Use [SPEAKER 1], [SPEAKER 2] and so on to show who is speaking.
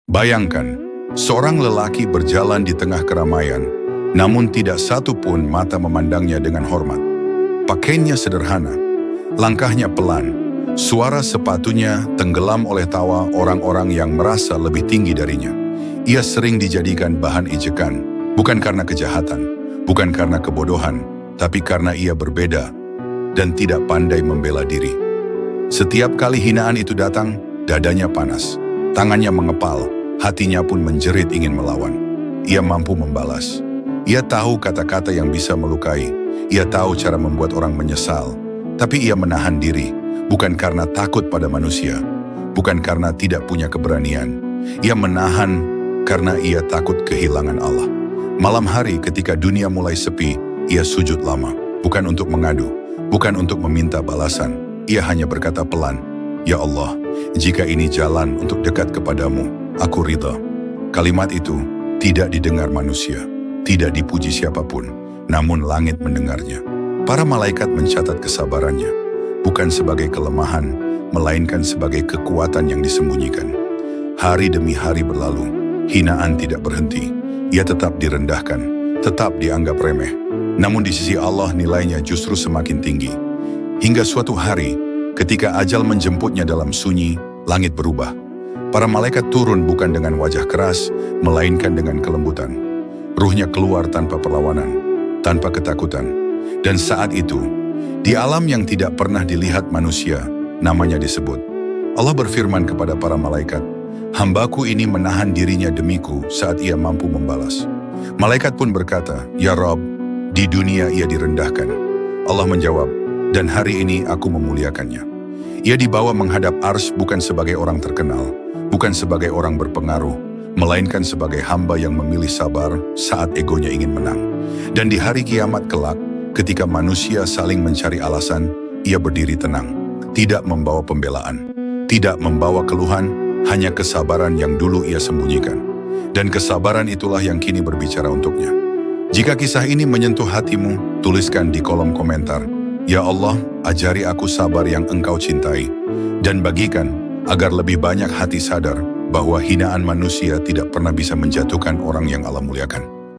[SPEAKER 1] Bayangkan, seorang lelaki berjalan di tengah keramaian, namun tidak satu pun mata memandangnya dengan hormat. Pakaiannya sederhana, langkahnya pelan, suara sepatunya tenggelam oleh tawa orang-orang yang merasa lebih tinggi darinya. Ia sering dijadikan bahan ejekan, bukan karena kejahatan, bukan karena kebodohan, tapi karena ia berbeda dan tidak pandai membela diri. Setiap kali hinaan itu datang, dadanya panas, tangannya mengepal, hatinya pun menjerit ingin melawan. Ia mampu membalas. Ia tahu kata-kata yang bisa melukai. Ia tahu cara membuat orang menyesal. Tapi ia menahan diri, bukan karena takut pada manusia, bukan karena tidak punya keberanian. Ia menahan karena ia takut kehilangan Allah. Malam hari ketika dunia mulai sepi, ia sujud lama, bukan untuk mengadu, bukan untuk meminta balasan. Ia hanya berkata pelan, "Ya Allah, jika ini jalan untuk dekat kepadamu, aku ridha." Kalimat itu tidak didengar manusia, tidak dipuji siapapun, namun langit mendengarnya. Para malaikat mencatat kesabarannya, bukan sebagai kelemahan, melainkan sebagai kekuatan yang disembunyikan. Hari demi hari berlalu, hinaan tidak berhenti. Ia tetap direndahkan, tetap dianggap remeh. Namun di sisi Allah nilainya justru semakin tinggi. Hingga suatu hari, ketika ajal menjemputnya dalam sunyi, langit berubah. Para malaikat turun bukan dengan wajah keras, melainkan dengan kelembutan. Ruhnya keluar tanpa perlawanan, tanpa ketakutan. Dan saat itu, di alam yang tidak pernah dilihat manusia, namanya disebut. Allah berfirman kepada para malaikat, "Hambaku ini menahan dirinya demiku saat ia mampu membalas." Malaikat pun berkata, "Ya Rabb, di dunia ia direndahkan." Allah menjawab, "Dan hari ini aku memuliakannya." Ia dibawa menghadap Arsy bukan sebagai orang terkenal, bukan sebagai orang berpengaruh, melainkan sebagai hamba yang memilih sabar saat egonya ingin menang. Dan di hari kiamat kelak, ketika manusia saling mencari alasan, ia berdiri tenang, tidak membawa pembelaan, tidak membawa keluhan, hanya kesabaran yang dulu ia sembunyikan. Dan kesabaran itulah yang kini berbicara untuknya. Jika kisah ini menyentuh hatimu, tuliskan di kolom komentar, "Ya Allah, ajari aku sabar yang Engkau cintai." Dan bagikan agar lebih banyak hati sadar bahwa hinaan manusia tidak pernah bisa menjatuhkan orang yang Allah muliakan.